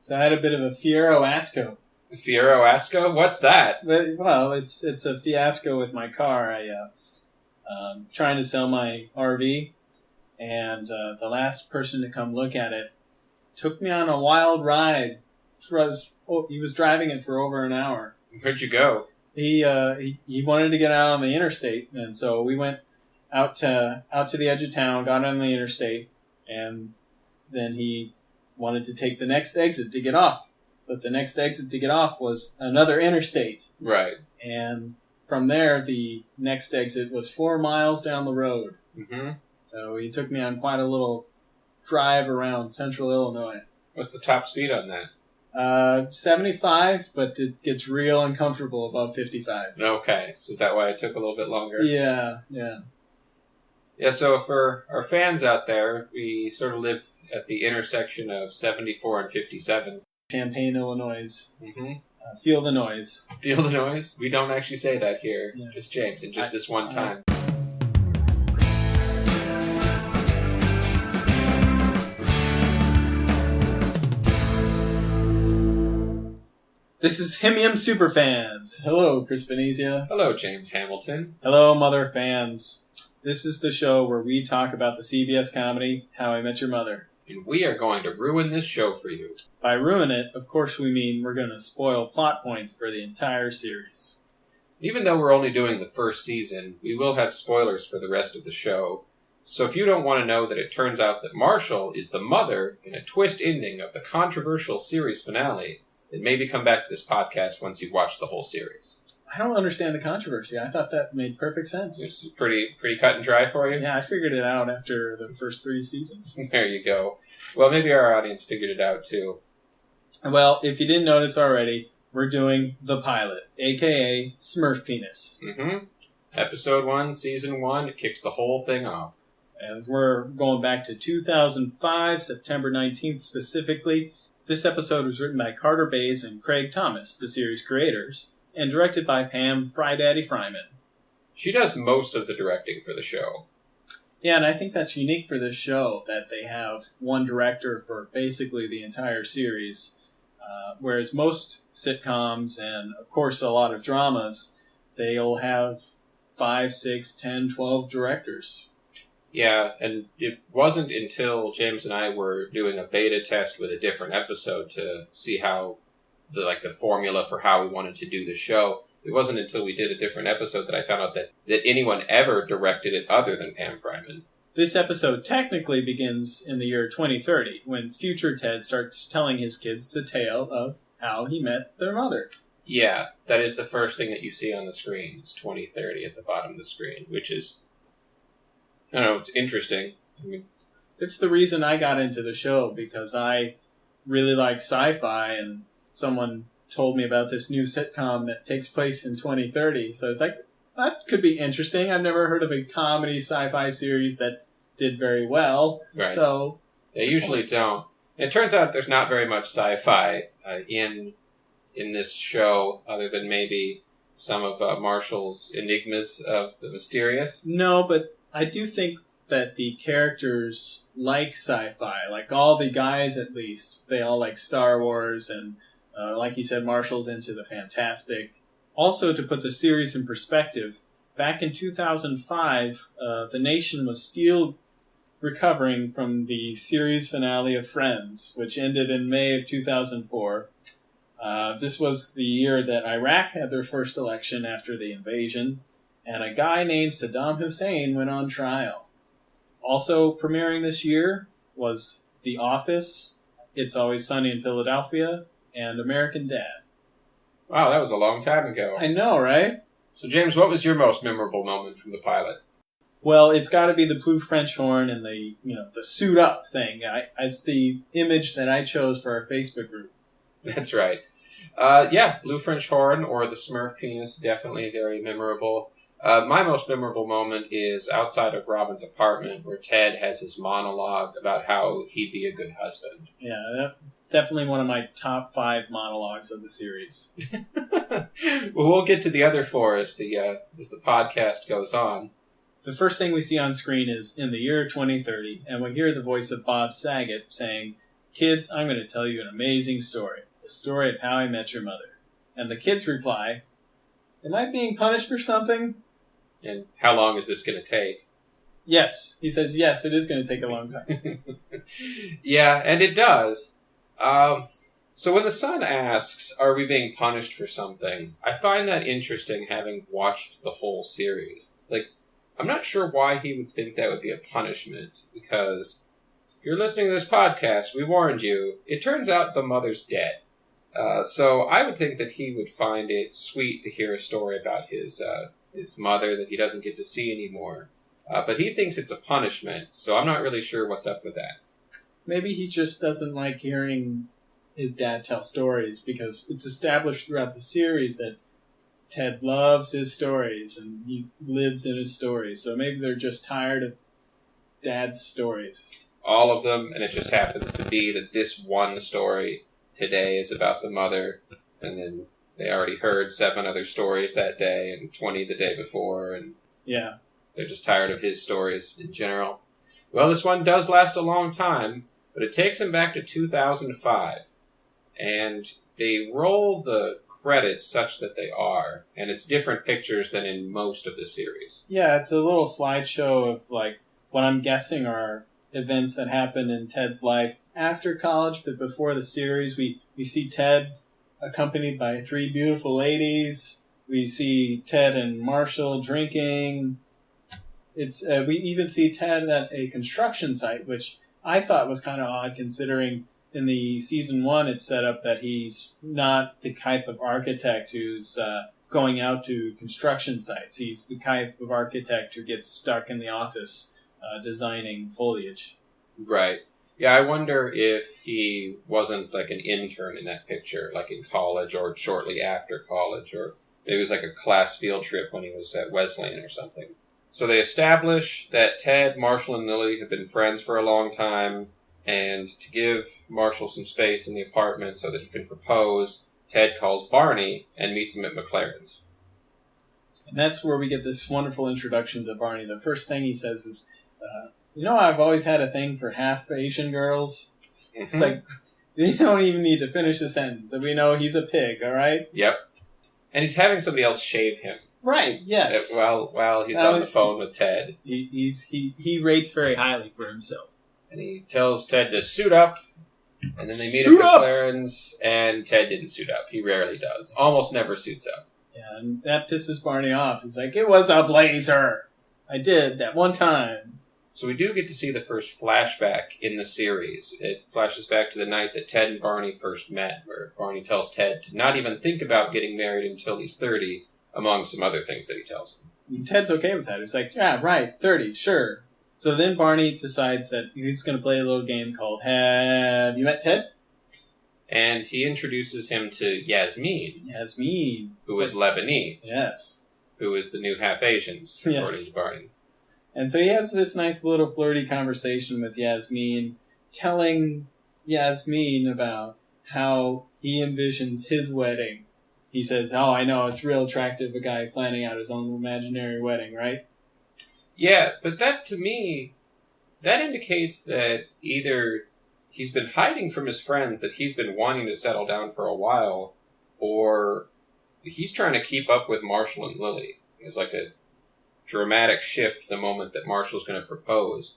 So I had a bit of a fiasco. Fiasco? What's that? Well, it's a fiasco with my car. Trying to sell my RV, and the last person to come look at it took me on a wild ride. He was driving it for over an hour. Where'd you go? He wanted to get out on the interstate, and so we went out to the edge of town, got on the interstate, and then he wanted to take the next exit to get off. But the next exit to get off was another interstate. Right. And from there, the next exit was 4 miles down the road. Mm-hmm. So he took me on quite a little drive around central Illinois. What's the top speed on that? 75, but it gets real uncomfortable above 55. Okay. So is that why it took a little bit longer? Yeah. Yeah, so for our fans out there, we sort of live at the intersection of 74 and 57. Champaign, Illinois. Mm-hmm. Feel the noise. Feel the noise? We don't actually say that here. Yeah. Just James, and just this one time. This is HIMYM Superfans. Hello, Chris Venezia. Hello, James Hamilton. Hello, Mother fans. This is the show where we talk about the CBS comedy, How I Met Your Mother. And we are going to ruin this show for you. By ruin it, of course we mean we're going to spoil plot points for the entire series. Even though we're only doing the first season, we will have spoilers for the rest of the show. So if you don't want to know that it turns out that Marshall is the mother in a twist ending of the controversial series finale, then maybe come back to this podcast once you've watched the whole series. I don't understand the controversy. I thought that made perfect sense. It's pretty cut and dry for you? Yeah, I figured it out after the first 3 seasons. There you go. Well, maybe our audience figured it out, too. Well, if you didn't notice already, we're doing the pilot, a.k.a. Smurf Penis. Mm-hmm. Episode 1, Season 1, it kicks the whole thing off. And we're going back to 2005, September 19th specifically. This episode was written by Carter Bays and Craig Thomas, the series creators, and directed by Pam Frydaddy Fryman. She does most of the directing for the show. Yeah, and I think that's unique for this show, that they have one director for basically the entire series, whereas most sitcoms and, of course, a lot of dramas, they'll have 5, 6, 10, 12 directors. Yeah, and it wasn't until James and I were doing a beta test with a different episode to see how the formula for how we wanted to do the show. It wasn't until we did a different episode that I found out that anyone ever directed it other than Pam Fryman. This episode technically begins in the year 2030, when future Ted starts telling his kids the tale of how he met their mother. Yeah, that is the first thing that you see on the screen. It's 2030 at the bottom of the screen, which is, I don't know, it's interesting. I mean, it's the reason I got into the show, because I really like sci-fi, and someone told me about this new sitcom that takes place in 2030. So it's like, that could be interesting. I've never heard of a comedy sci-fi series that did very well. Right. So they usually don't. It turns out there's not very much sci-fi in this show, other than maybe some of Marshall's enigmas of the mysterious. No, but I do think that the characters like sci-fi. Like all the guys, at least, they all like Star Wars, and like you said, Marshall's into the fantastic. Also, to put the series in perspective, back in 2005, the nation was still recovering from the series finale of Friends, which ended in May of 2004. This was the year that Iraq had their first election after the invasion, and a guy named Saddam Hussein went on trial. Also premiering this year was The Office, It's Always Sunny in Philadelphia, and American Dad. Wow, that was a long time ago. I know, right? So, James, what was your most memorable moment from the pilot? Well, it's got to be the blue French horn and the suit up thing. It's the image that I chose for our Facebook group. That's right. Blue French horn or the Smurf Penis, definitely very memorable. My most memorable moment is outside of Robin's apartment, where Ted has his monologue about how he'd be a good husband. Yeah, definitely one of my top 5 monologues of the series. Well, we'll get to the other 4 as the podcast goes on. The first thing we see on screen is in the year 2030, and we hear the voice of Bob Saget saying, Kids, I'm going to tell you an amazing story. The story of how I met your mother. And the kids reply, am I being punished for something? And how long is this going to take? Yes. He says, yes, it is going to take a long time. Yeah, and it does. So when the son asks, are we being punished for something? I find that interesting, having watched the whole series. Like, I'm not sure why he would think that would be a punishment, because if you're listening to this podcast, we warned you, it turns out the mother's dead. So I would think that he would find it sweet to hear a story about his mother that he doesn't get to see anymore. But he thinks it's a punishment, so I'm not really sure what's up with that. Maybe he just doesn't like hearing his dad tell stories, because it's established throughout the series that Ted loves his stories and he lives in his stories. So maybe they're just tired of Dad's stories. All of them, and it just happens to be that this one story today is about the mother, and then they already heard 7 other stories that day and 20 the day before, and yeah, they're just tired of his stories in general. Well, this one does last a long time, but it takes him back to 2005, and they roll the credits such that they are, and it's different pictures than in most of the series. Yeah, it's a little slideshow of like what I'm guessing are events that happened in Ted's life after college, but before the series. We see Ted accompanied by 3 beautiful ladies. We see Ted and Marshall drinking. We even see Ted at a construction site, which I thought was kind of odd, considering in the season 1 it's set up that he's not the type of architect who's going out to construction sites. He's the type of architect who gets stuck in the office designing foliage. Right. Yeah, I wonder if he wasn't like an intern in that picture, like in college or shortly after college, or maybe it was like a class field trip when he was at Wesleyan or something. So they establish that Ted, Marshall, and Lily have been friends for a long time, and to give Marshall some space in the apartment so that he can propose, Ted calls Barney and meets him at McLaren's. And that's where we get this wonderful introduction to Barney. The first thing he says is, I've always had a thing for half Asian girls. Mm-hmm. It's like, you don't even need to finish the sentence. We know he's a pig, all right? Yep. And he's having somebody else shave him. Right, yes. While he's on the phone with Ted. He rates very highly for himself. And he tells Ted to suit up, and then they meet at McLaren's, and Ted didn't suit up. He rarely does. Almost never suits up. Yeah, and that pisses Barney off. He's like, it was a blazer. I did that one time. So we do get to see the first flashback in the series. It flashes back to the night that Ted and Barney first met, where Barney tells Ted to not even think about getting married until he's 30, among some other things that he tells him. And Ted's okay with that. He's like, yeah, right, 30, sure. So then Barney decides that he's going to play a little game called Have You Met Ted? And he introduces him to Yasmin. Yasmin. Who is Lebanese. Yes. Who is the new half-Asians, according to Barney. And so he has this nice little flirty conversation with Yasmin, telling Yasmin about how he envisions his wedding. He says, oh, I know, it's real attractive, a guy planning out his own imaginary wedding, right? Yeah, but that, to me, that indicates that either he's been hiding from his friends that he's been wanting to settle down for a while, or he's trying to keep up with Marshall and Lily. It's like a dramatic shift the moment that Marshall's going to propose,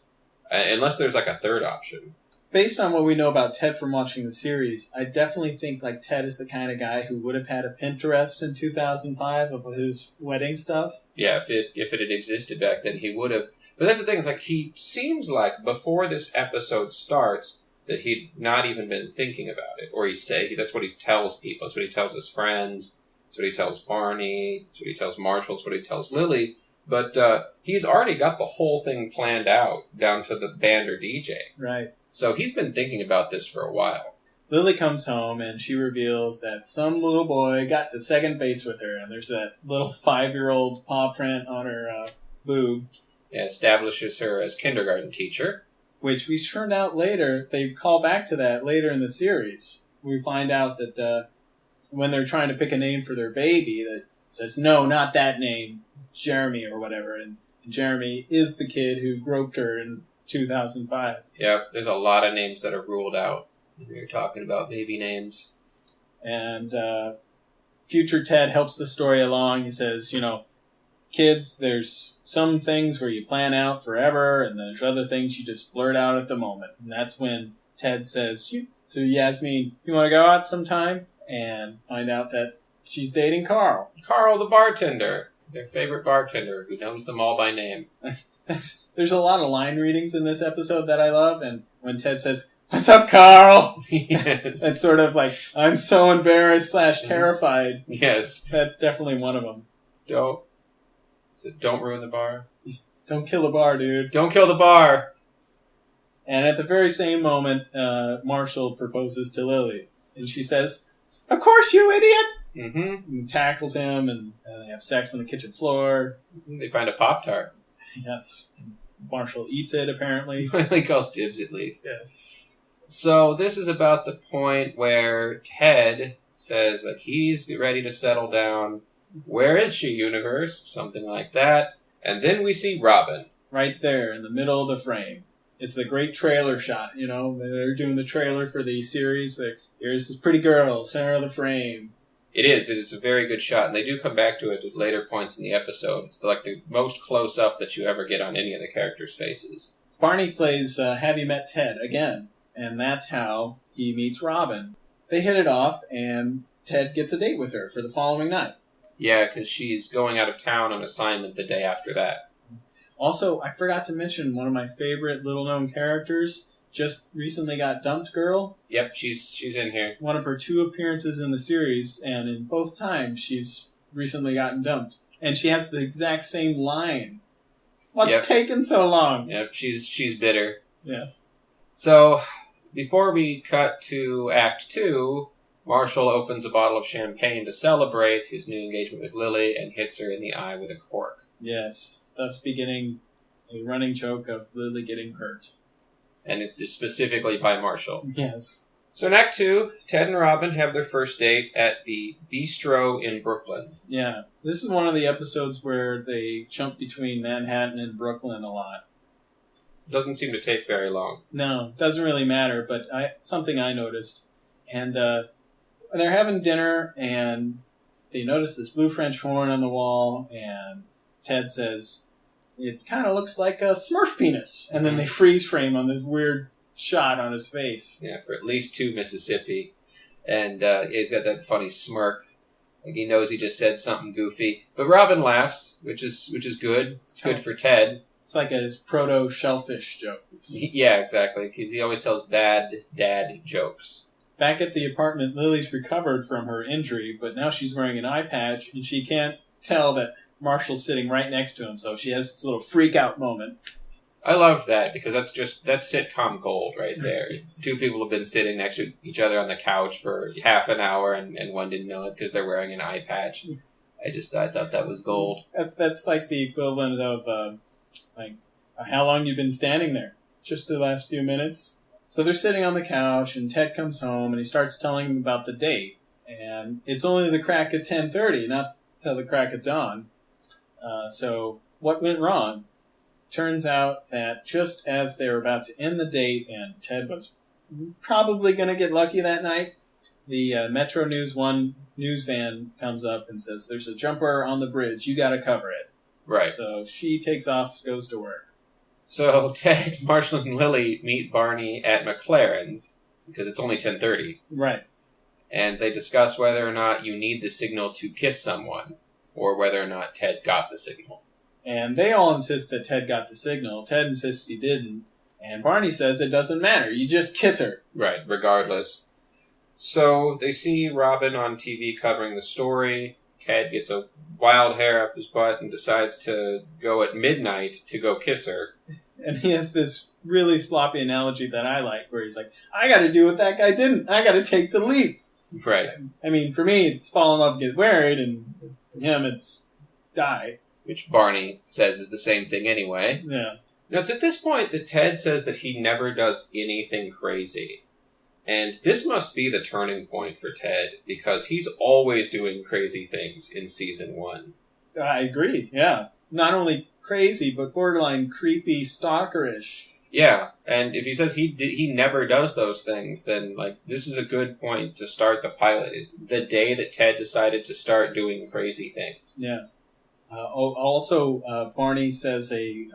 unless there's like a third option. Based on what we know about Ted from watching the series, I definitely think like Ted is the kind of guy who would have had a Pinterest in 2005 of his wedding stuff. Yeah, if it had existed back then, he would have. But that's the thing, is like he seems like before this episode starts that he'd not even been thinking about it, or that's what he tells people. That's what he tells his friends. That's what he tells Barney. That's what he tells Marshall. That's what he tells Lily. But he's already got the whole thing planned out, down to the band or DJ. Right. So he's been thinking about this for a while. Lily comes home and she reveals that some little boy got to second base with her, and there's that little 5-year-old paw print on her boob. Yeah, establishes her as kindergarten teacher. Which we turned out later, they call back to that later in the series. We find out that when they're trying to pick a name for their baby, that says, no, not that name. Jeremy or whatever, and Jeremy is the kid who groped her in 2005. Yep, there's a lot of names that are ruled out. We were talking about baby names. And future Ted helps the story along. He says, kids, there's some things where you plan out forever, and there's other things you just blurt out at the moment. And that's when Ted says to Yasmin, you want to go out sometime? And find out that she's dating Carl. Carl the bartender. Their favorite bartender who knows them all by name. There's a lot of line readings in this episode that I love, and when Ted says, "What's up, Carl?" Yes. That's sort of like, I'm so embarrassed / terrified. Yes. That's definitely one of them. Don't ruin the bar. Don't kill the bar, dude. Don't kill the bar. And at the very same moment, Marshall proposes to Lily. And she says, "Of course, you idiot!" Mm-hmm. And tackles him, and they have sex on the kitchen floor. They find a Pop-Tart. Yes. Marshall eats it, apparently. He calls dibs, at least. Yes. So this is about the point where Ted says, he's ready to settle down. Where is she, universe? Something like that. And then we see Robin. Right there, in the middle of the frame. It's the great trailer shot, They're doing the trailer for the series. Here's this pretty girl, center of the frame. It is a very good shot, and they do come back to it at later points in the episode. It's like the most close-up that you ever get on any of the characters' faces. Barney plays Have You Met Ted again, and that's how he meets Robin. They hit it off, and Ted gets a date with her for the following night. Yeah, because she's going out of town on assignment the day after that. Also, I forgot to mention one of my favorite little-known characters, just recently got dumped girl. Yep, she's in here. One of her 2 appearances in the series, and in both times she's recently gotten dumped. And she has the exact same line. What's taking so long? Yep, she's bitter. Yeah. So, before we cut to Act 2, Marshall opens a bottle of champagne to celebrate his new engagement with Lily and hits her in the eye with a cork. Yes, thus beginning a running joke of Lily getting hurt. And it is specifically by Marshall. Yes. So in Act 2, Ted and Robin have their first date at the Bistro in Brooklyn. Yeah. This is one of the episodes where they jump between Manhattan and Brooklyn a lot. Doesn't seem to take very long. No, doesn't really matter, but something I noticed. And they're having dinner, and they notice this blue French horn on the wall, and Ted says, "It kind of looks like a Smurf penis." And then they freeze frame on this weird shot on his face. Yeah, for at least 2 Mississippi. And he's got that funny smirk. Like he knows he just said something goofy. But Robin laughs, which is good. It's good for Ted. It's like a proto-shellfish joke. Yeah, exactly. Because he always tells bad dad jokes. Back at the apartment, Lily's recovered from her injury, but now she's wearing an eye patch, and she can't tell that Marshall's sitting right next to him, so she has this little freak-out moment. I love that, because that's sitcom gold right there. 2 people have been sitting next to each other on the couch for half an hour, and one didn't know it because they're wearing an eye patch. I thought that was gold. That's like the equivalent of, how long you've been standing there? Just the last few minutes? So they're sitting on the couch, and Ted comes home, and he starts telling him about the date. And it's only the crack at 10:30, not till the crack of dawn. So what went wrong? Turns out that just as they were about to end the date, and Ted was probably going to get lucky that night, the Metro News 1 news van comes up and says, "There's a jumper on the bridge. You got to cover it." Right. So she takes off, goes to work. So Ted, Marshall, and Lily meet Barney at McLaren's, because it's only 10:30. Right. And they discuss whether or not you need the signal to kiss someone, or whether or not Ted got the signal. And they all insist that Ted got the signal. Ted insists he didn't. And Barney says it doesn't matter. You just kiss her. Right, regardless. So they see Robin on TV covering the story. Ted gets a wild hair up his butt and decides to go at midnight to go kiss her. And he has this really sloppy analogy that I like, where he's like, I got to do what that guy didn't. I got to take the leap. Right. I mean, for me, it's fall in love, get married, and for him, it's die. Which Barney says is the same thing anyway. Yeah. Now, it's at this point that Ted says that he never does anything crazy. And this must be the turning point for Ted, because he's always doing crazy things in season 1. I agree, yeah. Not only crazy, but borderline creepy, stalkerish. Yeah, and if he says he never does those things, then like this is a good point to start the pilot. Is the day that Ted decided to start doing crazy things. Yeah. Also, Barney says a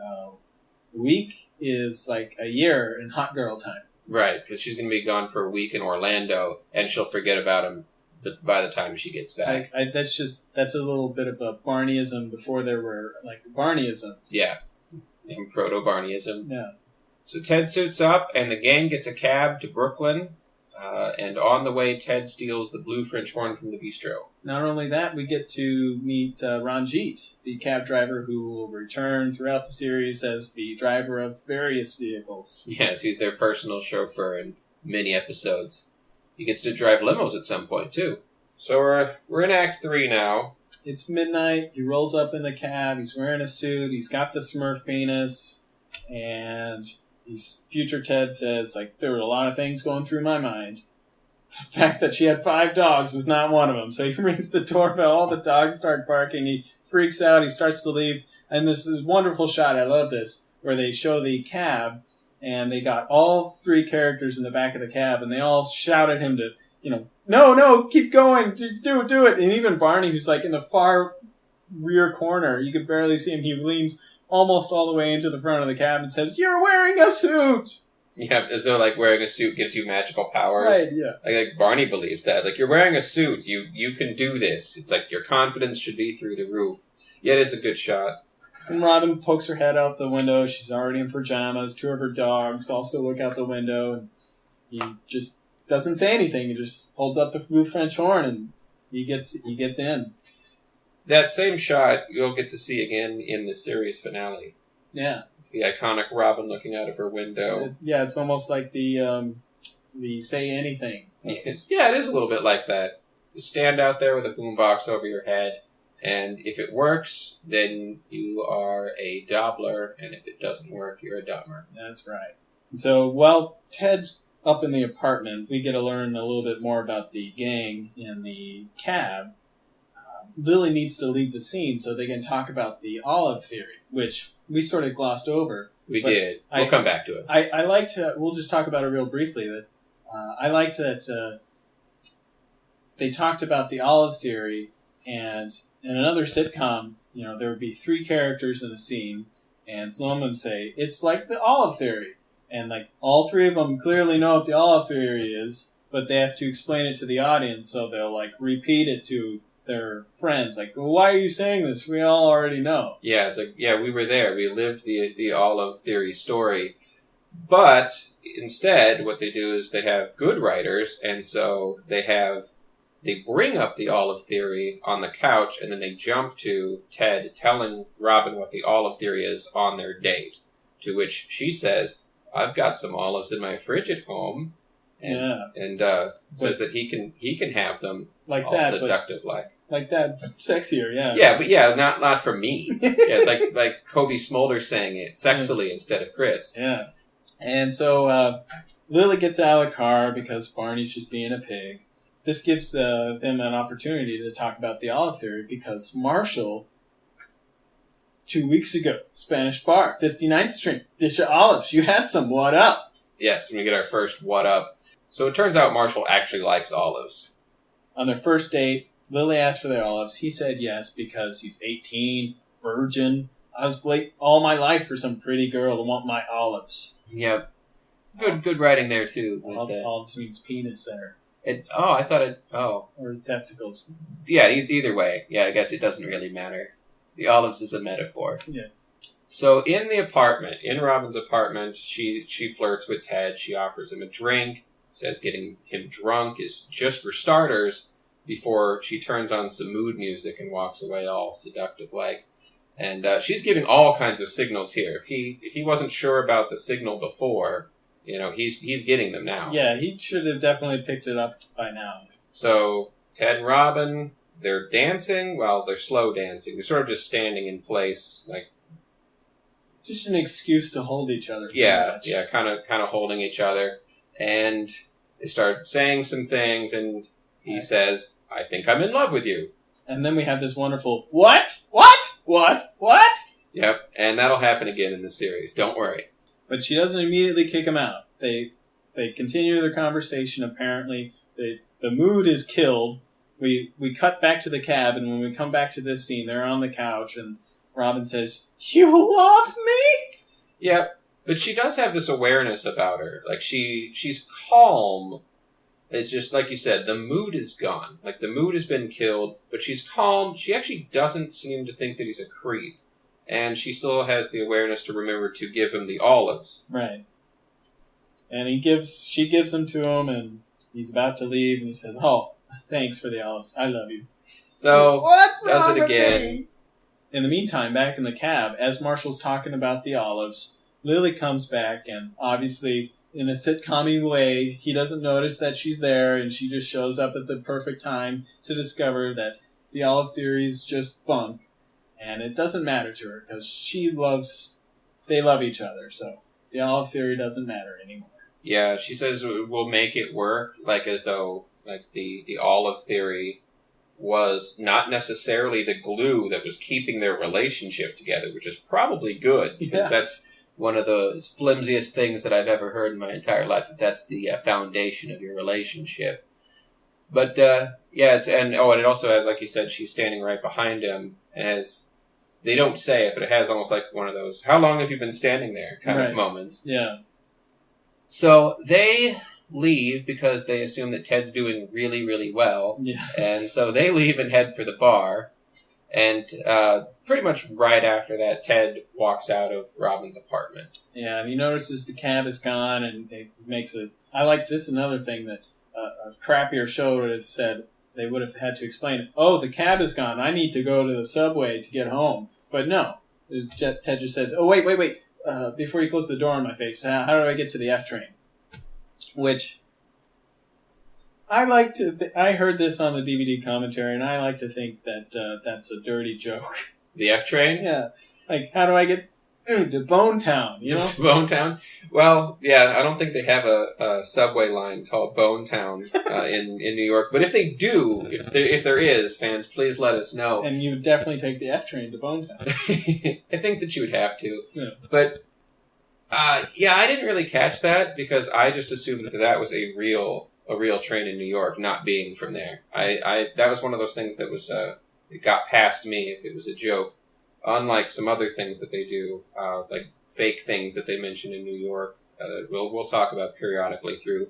week is like a year in hot girl time. Right, because she's going to be gone for a week in Orlando, and she'll forget about him by the time she gets back. That's a little bit of a Barneyism before there were like Barneyisms. Yeah, and proto-Barneyism. Yeah. So Ted suits up, and the gang gets a cab to Brooklyn, and on the way, Ted steals the blue French horn from the bistro. Not only that, we get to meet Ranjit, the cab driver who will return throughout the series as the driver of various vehicles. Yes, he's their personal chauffeur in many episodes. He gets to drive limos at some point, too. So we're in Act 3 now. It's midnight. He rolls up in the cab. He's wearing a suit. He's got the Smurf penis. And future Ted says, like, there were a lot of things going through my mind. The fact that she had 5 dogs is not one of them. So he rings the doorbell. All the dogs start barking. He freaks out. He starts to leave. And there's this wonderful shot. I love this. Where they show the cab. And they got all 3 characters in the back of the cab. And they all shout at him to, no, keep going. Do it. And even Barney, who's like in the far rear corner. You could barely see him. He leans almost all the way into the front of the cab and says, "You're wearing a suit!" Yeah, as though like wearing a suit gives you magical powers. Right, yeah. Like Barney believes that. Like, you're wearing a suit, you can do this. It's like your confidence should be through the roof. Yeah, it is a good shot. And Robin pokes her head out the window. She's already in pajamas. 2 of her dogs also look out the window. And he just doesn't say anything. He just holds up the blue French horn and he gets in. That same shot you'll get to see again in the series finale. Yeah. It's the iconic Robin looking out of her window. Yeah, it's almost like the Say Anything. Yeah, it is a little bit like that. You stand out there with a boombox over your head, and if it works, then you are a Doppler, and if it doesn't work, you're a dumber. That's right. So while Ted's up in the apartment, we get to learn a little bit more about the gang in the cab. Lily needs to leave the scene so they can talk about the olive theory, which we sort of glossed over. We did. We'll come back to it. I like to... We'll just talk about it real briefly. That I liked that they talked about the olive theory, and in another sitcom, there would be 3 characters in a scene, and someone would say, "It's like the olive theory." And like all 3 of them clearly know what the olive theory is, but they have to explain it to the audience, so they'll like repeat it to their friends, like, "Well, why are you saying this? We all already know." Yeah, it's like, yeah, we were there. We lived the olive theory story. But instead, what they do is they have good writers, and so they bring up the olive theory on the couch, and then they jump to Ted telling Robin what the olive theory is on their date, to which she says, "I've got some olives in my fridge at home." And says that he can have them like all that, seductive like that, but sexier, yeah. Yeah, but yeah, not for me. Yeah, it's like Kobe Smolder saying it sexily instead of Chris. Yeah. And so Lily gets out of the car because Barney's just being a pig. This gives them an opportunity to talk about the olive theory because Marshall, 2 weeks ago, Spanish bar, 59th Street, dish of olives. You had some. What up? Yes, and we get our first what up. So it turns out Marshall actually likes olives. On their first date, Lily asked for their olives. He said yes because he's 18, virgin. I was waiting all my life for some pretty girl to want my olives. Yep. Good writing there, too. Olives means penis there. Or testicles. Yeah, either way. Yeah, I guess it doesn't really matter. The olives is a metaphor. Yeah. So in the apartment, in Robin's apartment, she flirts with Ted. She offers him a drink, says getting him drunk is just for starters, before she turns on some mood music and walks away all seductive-like. And she's giving all kinds of signals here. If he wasn't sure about the signal before, he's getting them now. Yeah, he should have definitely picked it up by now. So Ted and Robin, they're dancing. Well, they're slow dancing. They're sort of just standing in place, like just an excuse to hold each other. Yeah, kind of holding each other. And they start saying some things, and he says, "I think I'm in love with you." And then we have this wonderful, What? Yep, and that'll happen again in the series. Don't worry. But she doesn't immediately kick him out. They continue their conversation. Apparently, the mood is killed. We cut back to the cab, and when we come back to this scene, they're on the couch, and Robin says, "You love me?" Yeah, but she does have this awareness about her. Like, she's calm. It's just, like you said, the mood is gone. Like, the mood has been killed, but she's calm. She actually doesn't seem to think that he's a creep. And she still has the awareness to remember to give him the olives. Right. And she gives them to him, and he's about to leave, and he says, "Oh, thanks for the olives. I love you." So, What's does wrong it with again. me? In the meantime, back in the cab, as Marshall's talking about the olives, Lily comes back, and obviously, in a sitcom-y way, he doesn't notice that she's there, and she just shows up at the perfect time to discover that the olive theory is just bunk, and it doesn't matter to her, because they love each other, so the olive theory doesn't matter anymore. Yeah, she says we'll make it work, like as though like the olive theory was not necessarily the glue that was keeping their relationship together, which is probably good, because that's one of the flimsiest things that I've ever heard in my entire life, if that's the foundation of your relationship. But, and it also has, like you said, she's standing right behind him, and they don't say it, but it has almost like one of those, "How long have you been standing there?" kind of moments. Yeah. So they leave because they assume that Ted's doing really, really well. Yes. And so they leave and head for the bar. And pretty much right after that, Ted walks out of Robin's apartment. Yeah, and he notices the cab is gone, and it makes I like this another thing that a crappier show would have said. They would have had to explain, "Oh, the cab is gone. I need to go to the subway to get home." But no. Ted just says, "Oh, wait. Before you close the door on my face, how do I get to the F train?" Which I like to. I heard this on the DVD commentary, and I like to think that that's a dirty joke. The F train? Yeah, like how do I get to Bone Town? You know, to Bone Town. Well, yeah, I don't think they have a subway line called Bone Town in New York. But if they do, if there is, fans, please let us know. And you would definitely take the F train to Bone Town. I think that you would have to. Yeah. But I didn't really catch that because I just assumed that was a real train in New York, not being from there. That was one of those things that was it got past me if it was a joke. Unlike some other things that they do, like fake things that they mention in New York, we'll talk about periodically through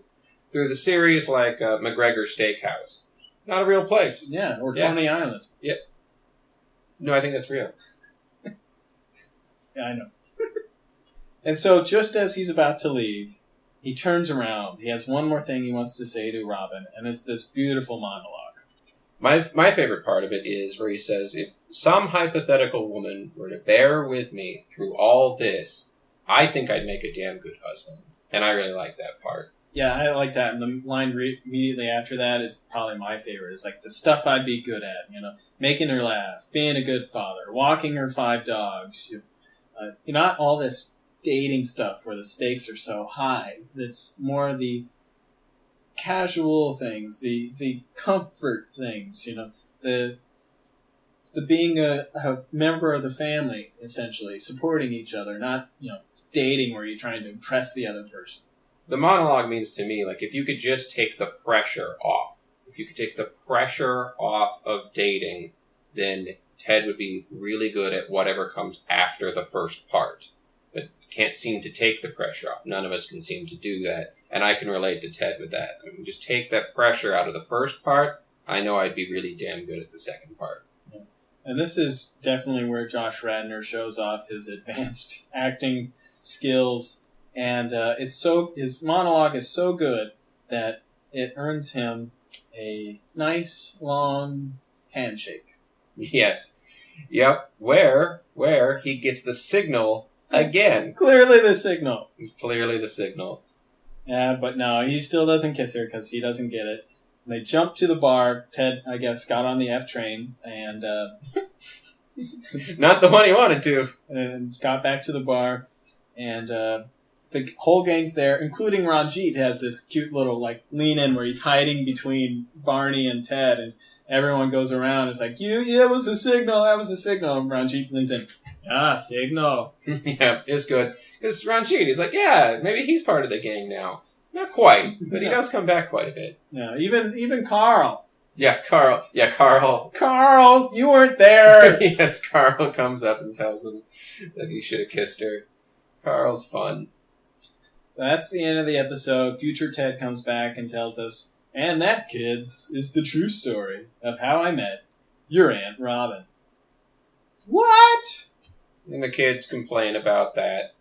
the series, like McGregor Steakhouse. Not a real place. Yeah, or Coney Island. Yeah. No, I think that's real. Yeah, I know. And so, just as he's about to leave, he turns around. He has one more thing he wants to say to Robin, and it's this beautiful monologue. My favorite part of it is where he says, "If some hypothetical woman were to bear with me through all this, I think I'd make a damn good husband." And I really like that part. Yeah, I like that. And the line immediately after that is probably my favorite. It's like the stuff I'd be good at, making her laugh, being a good father, walking her 5 dogs. Not all this dating stuff where the stakes are so high. It's more the casual things, the comfort things, the being a member of the family, essentially, supporting each other, not, dating where you're trying to impress the other person. The monologue means to me, like, if you could just take the pressure off, if you could take the pressure off of dating, then Ted would be really good at whatever comes after the first part. But can't seem to take the pressure off. None of us can seem to do that. And I can relate to Ted with that. I mean, just take that pressure out of the first part, I know I'd be really damn good at the second part. Yeah. And this is definitely where Josh Radnor shows off his advanced acting skills. And his monologue is so good that it earns him a nice, long handshake. Yes. Yep. Where he gets the signal again. Clearly the signal. Clearly the signal. Yeah, but no, he still doesn't kiss her because he doesn't get it. And they jump to the bar. Ted, I guess, got on the F train and not the one he wanted to. And got back to the bar. And the whole gang's there, including Ranjit has this cute little lean in where he's hiding between Barney and Ted. And everyone goes around. It's like, that was the signal. And Ranjit leans in. Signal. Yeah, it's good. Because Ranjit, he's like, yeah, maybe he's part of the gang now. Not quite, but he does come back quite a bit. Yeah, even Carl. Yeah, Carl. Yeah, Carl. Carl, you weren't there. Yes, Carl comes up and tells him that he should have kissed her. Carl's fun. That's the end of the episode. Future Ted comes back and tells us, and that, kids, is the true story of how I met your Aunt Robin. What? And the kids complain about that.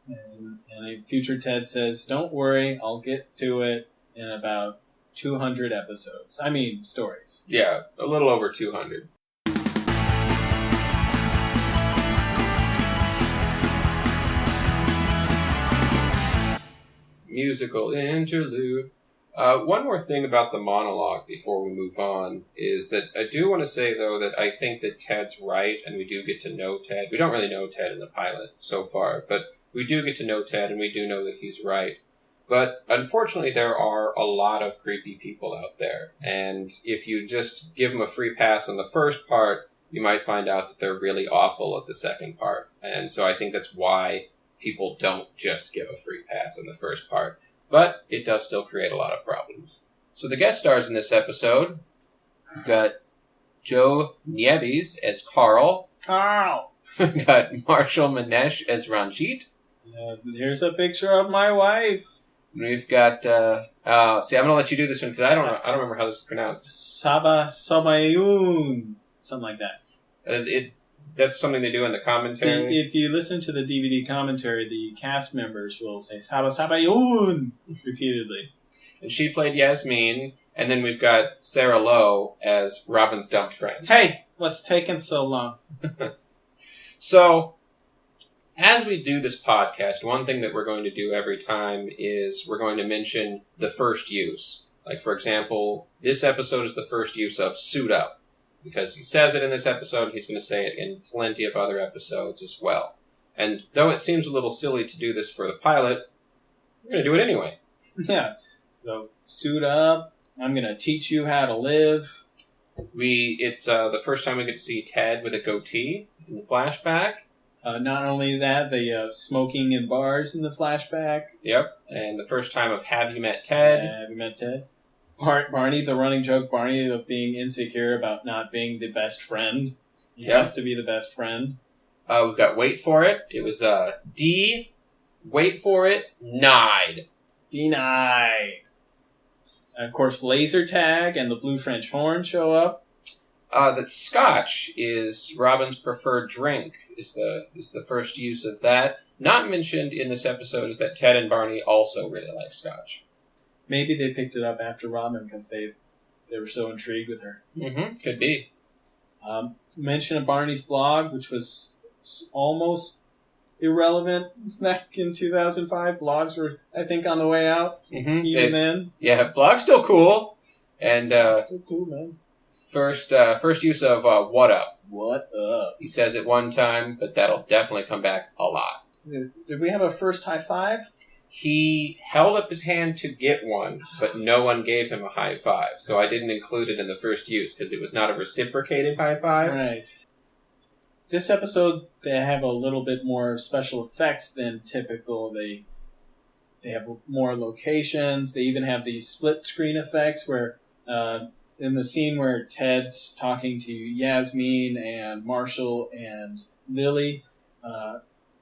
And Future Ted says, don't worry, I'll get to it in about 200 episodes. I mean, stories. Yeah, a little over 200. Musical interlude. One more thing about the monologue before we move on is that I do want to say, though, that I think that Ted's right, and we do get to know Ted. We don't really know Ted in the pilot so far, but we do get to know Ted, and we do know that he's right. But unfortunately, there are a lot of creepy people out there, and if you just give them a free pass on the first part, you might find out that they're really awful at the second part. And so I think that's why people don't just give a free pass on the first part. But it does still create a lot of problems. So the guest stars in this episode, we've got Joe Nieves as Carl. Carl! We've got Marshall Manesh as Ranjit. Here's a picture of my wife. We've got, see, I'm going to let you do this one because I don't remember how this is pronounced. Saba Sabayun. Something like that. That's something they do in the commentary. If you listen to the DVD commentary, the cast members will say Saba Sabayun repeatedly. And she played Yasmin. And then we've got Sarah Lowe as Robin's dumped friend. Hey, what's taking so long? So, as we do this podcast, one thing that we're going to do every time is we're going to mention the first use. Like, for example, this episode is the first use of suit up. Because he says it in this episode, he's going to say it in plenty of other episodes as well. And though it seems a little silly to do this for the pilot, we're going to do it anyway. Yeah. So, suit up. I'm going to teach you how to live. It's the first time we get to see Ted with a goatee in the flashback. Not only that, the smoking in bars in the flashback. Yep. And the first time of Have You Met Ted? Have you met Ted? Barney, the running joke, Barney of being insecure about not being the best friend. He has to be the best friend. We've got Wait For It. It was D, Wait For It, Denied. Denied. And of course, laser tag and the blue French horn show up. That scotch is Robin's preferred drink, is the first use of that. Not mentioned in this episode is that Ted and Barney also really like scotch. Maybe they picked it up after Robin because they were so intrigued with her. Mm-hmm. Could be. Mention of Barney's blog, which was almost irrelevant back in 2005. Blogs were, I think, on the way out. Mm-hmm. Even then. Yeah, blog's still cool. And still cool, man. First use of what up. What up? He says it one time, but that'll definitely come back a lot. Did we have a first high five? He held up his hand to get one, but no one gave him a high five. So I didn't include it in the first use because it was not a reciprocated high five. Right. This episode, they have a little bit more special effects than typical. They have more locations. They even have these split screen effects where in the scene where Ted's talking to Yasmin and Marshall and Lily,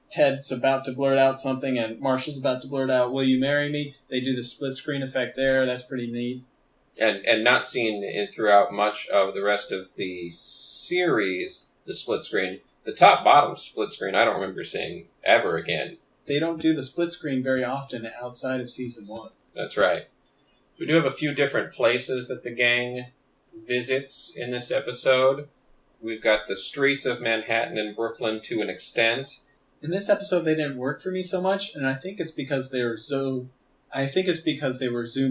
Ted's about to blurt out something and Marshall's about to blurt out, "Will you marry me?" They do the split screen effect there. That's pretty neat. And not seen throughout much of the rest of the series, the split screen. The top-bottom split screen I don't remember seeing ever again. They don't do the split screen very often outside of Season 1. That's right. We do have a few different places that the gang visits in this episode. We've got the streets of Manhattan and Brooklyn to an extent. In this episode, they didn't work for me so much, and I think it's because they were zoomed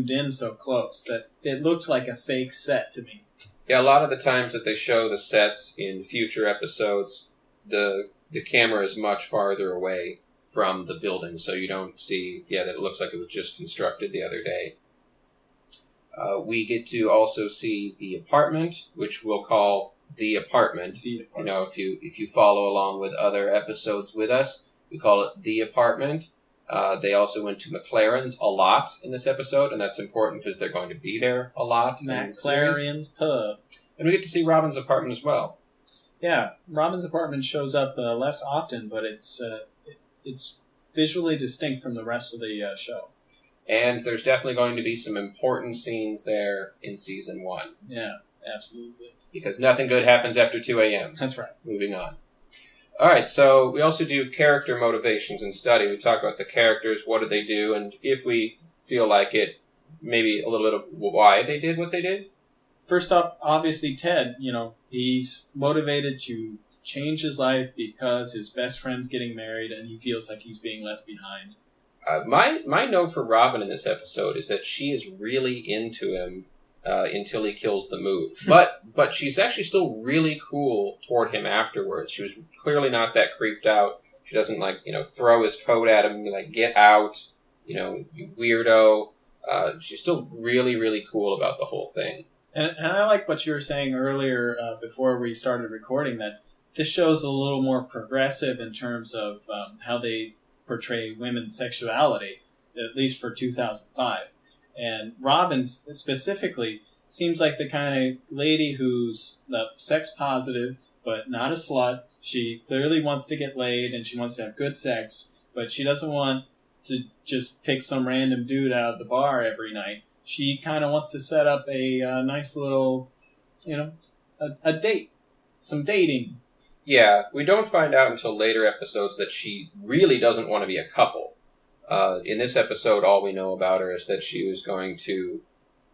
in so close that it looked like a fake set to me. Yeah, a lot of the times that they show the sets in future episodes, the camera is much farther away from the building, so you don't see, that it looks like it was just constructed the other day. We get to also see the apartment, which we'll call the apartment. The apartment. You know, if you follow along with other episodes with us, we call it the apartment. They also went to McLaren's a lot in this episode, and that's important because they're going to be there a lot. McLaren's pub. And we get to see Robin's apartment as well. Yeah, Robin's apartment shows up less often, but it's visually distinct from the rest of the show. And there's definitely going to be some important scenes there in season 1. Yeah, absolutely. Because nothing good happens after 2 a.m. That's right. Moving on. All right, so we also do character motivations and study. We talk about the characters, what do they do, and if we feel like it, maybe a little bit of why they did what they did. First up, obviously, Ted. You know, he's motivated to change his life because his best friend's getting married and he feels like he's being left behind. My note for Robin in this episode is that she is really into him until he kills the mood. But she's actually still really cool toward him afterwards. She was clearly not that creeped out. She doesn't, throw his coat at him and be like, get out, you weirdo. She's still really, really cool about the whole thing. And I like what you were saying earlier before we started recording, that this show's a little more progressive in terms of how they portray women's sexuality, at least for 2005. And Robin specifically seems like the kind of lady who's sex positive, but not a slut. She clearly wants to get laid and she wants to have good sex, but she doesn't want to just pick some random dude out of the bar every night. She kind of wants to set up a nice little, a date, some dating. Yeah, we don't find out until later episodes that she really doesn't want to be a couple. In this episode, all we know about her is that she was going to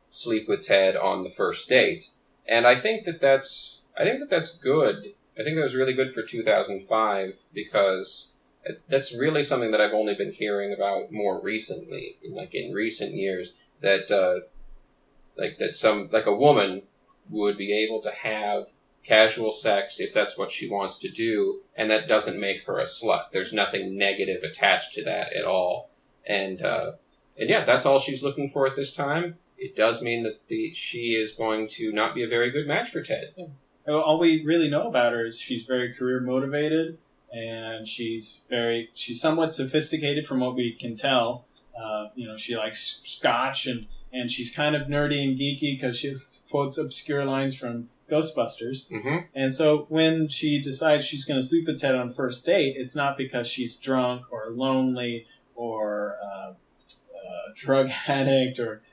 sleep with Ted on the first date. And I think that's good. I think that was really good for 2005 because that's really something that I've only been hearing about more recently, in recent years, that a woman would be able to have casual sex if that's what she wants to do, and that doesn't make her a slut. There's nothing negative attached to that at all. And yeah, that's all she's looking for at this time. It does mean that she is going to not be a very good match for Ted. Yeah. All we really know about her is she's very career motivated, and she's somewhat sophisticated from what we can tell. She likes scotch, and she's kind of nerdy and geeky because she quotes obscure lines from Ghostbusters. Mm-hmm. And so when she decides she's going to sleep with Ted on the first date, it's not because she's drunk or lonely or a drug addict or,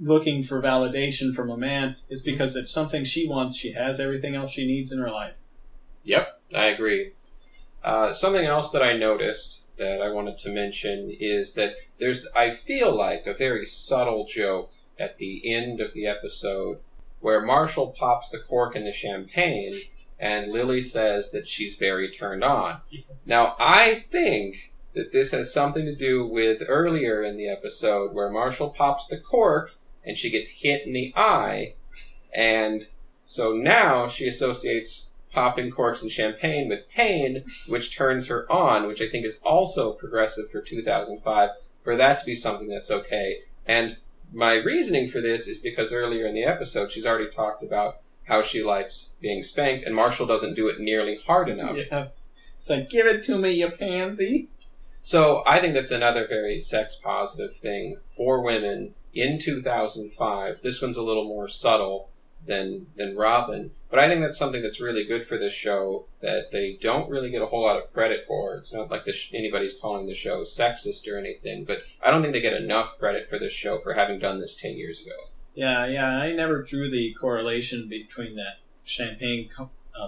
looking for validation from a man. It's because it's something she wants. She has everything else she needs in her life. Yep, I agree. Something else that I noticed that I wanted to mention is that there's, I feel like, a very subtle joke at the end of the episode where Marshall pops the cork in the champagne and Lily says that she's very turned on. Yes. Now, I think that this has something to do with earlier in the episode where Marshall pops the cork and she gets hit in the eye, and so now she associates popping corks and champagne with pain, which turns her on, which I think is also progressive for 2005, for that to be something that's okay. And my reasoning for this is because earlier in the episode, she's already talked about how she likes being spanked, and Marshall doesn't do it nearly hard enough. Yes. It's like, give it to me, you pansy. So I think that's another very sex-positive thing for women in 2005. This one's a little more subtle than Robin, but I think that's something that's really good for this show that they don't really get a whole lot of credit for. It's not like anybody's calling the show sexist or anything, but I don't think they get enough credit for this show for having done this 10 years ago. Yeah, I never drew the correlation between that champagne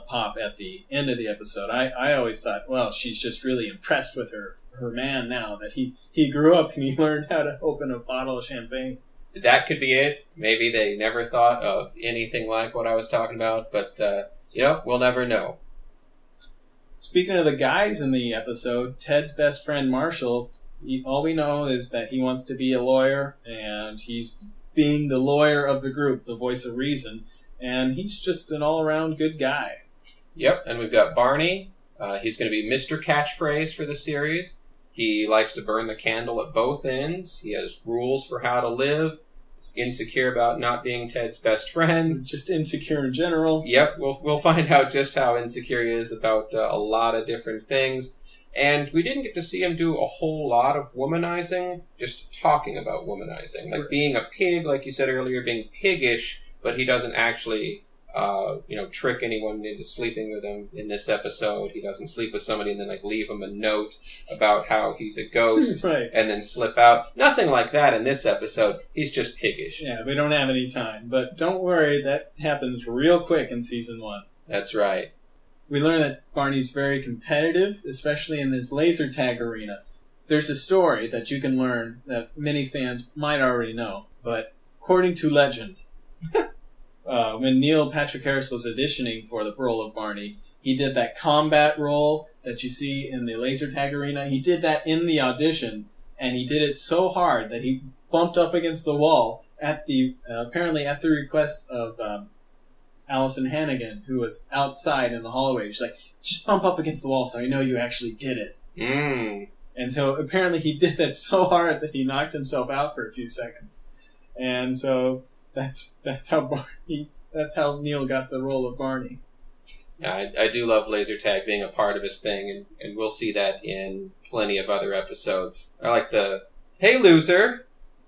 pop at the end of the episode. I always thought, well, she's just really impressed with her man now, that he grew up and he learned how to open a bottle of champagne. That could be it. Maybe they never thought of anything like what I was talking about, but, we'll never know. Speaking of the guys in the episode, Ted's best friend, Marshall, all we know is that he wants to be a lawyer, and he's being the lawyer of the group, the voice of reason, and he's just an all-around good guy. Yep, and we've got Barney. He's going to be Mr. Catchphrase for the series. He likes to burn the candle at both ends. He has rules for how to live. He's insecure about not being Ted's best friend. Just insecure in general. Yep, we'll find out just how insecure he is about a lot of different things. And we didn't get to see him do a whole lot of womanizing, just talking about womanizing. Like being a pig, like you said earlier, being piggish, but he doesn't actually, trick anyone into sleeping with him in this episode. He doesn't sleep with somebody and then, leave him a note about how he's a ghost right. and then slip out. Nothing like that in this episode. He's just piggish. Yeah, we don't have any time. But don't worry, that happens real quick in Season 1. That's right. We learn that Barney's very competitive, especially in this laser tag arena. There's a story that you can learn that many fans might already know, but according to legend, when Neil Patrick Harris was auditioning for the role of Barney, he did that combat role that you see in the laser tag arena. He did that in the audition, and he did it so hard that he bumped up against the wall apparently at the request of Allison Hannigan, who was outside in the hallway. She's like, just bump up against the wall so I know you actually did it. And so apparently he did that so hard that he knocked himself out for a few seconds. And so that's how Neil got the role of Barney. Yeah, I do love laser tag being a part of his thing, and we'll see that in plenty of other episodes. I like hey loser,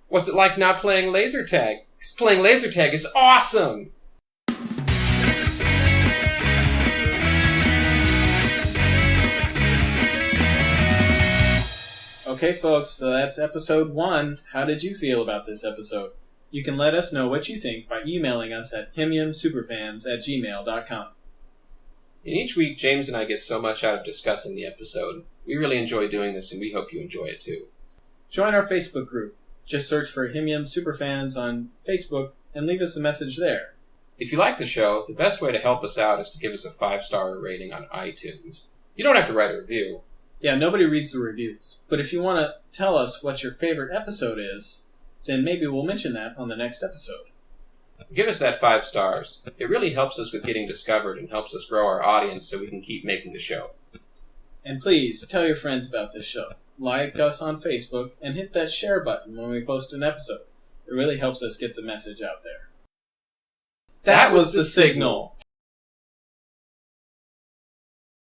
what's it like not playing laser tag? 'Cause playing laser tag is awesome! Okay, folks, so that's episode 1. How did you feel about this episode? You can let us know what you think by emailing us at hymymsuperfans@gmail.com. And each week, James and I get so much out of discussing the episode. We really enjoy doing this, and we hope you enjoy it too. Join our Facebook group. Just search for HIMYM Superfans on Facebook and leave us a message there. If you like the show, the best way to help us out is to give us a 5-star rating on iTunes. You don't have to write a review. Yeah, nobody reads the reviews. But if you want to tell us what your favorite episode is, then maybe we'll mention that on the next episode. Give us that 5 stars. It really helps us with getting discovered and helps us grow our audience so we can keep making the show. And please, tell your friends about this show. Like us on Facebook and hit that share button when we post an episode. It really helps us get the message out there. That was the signal.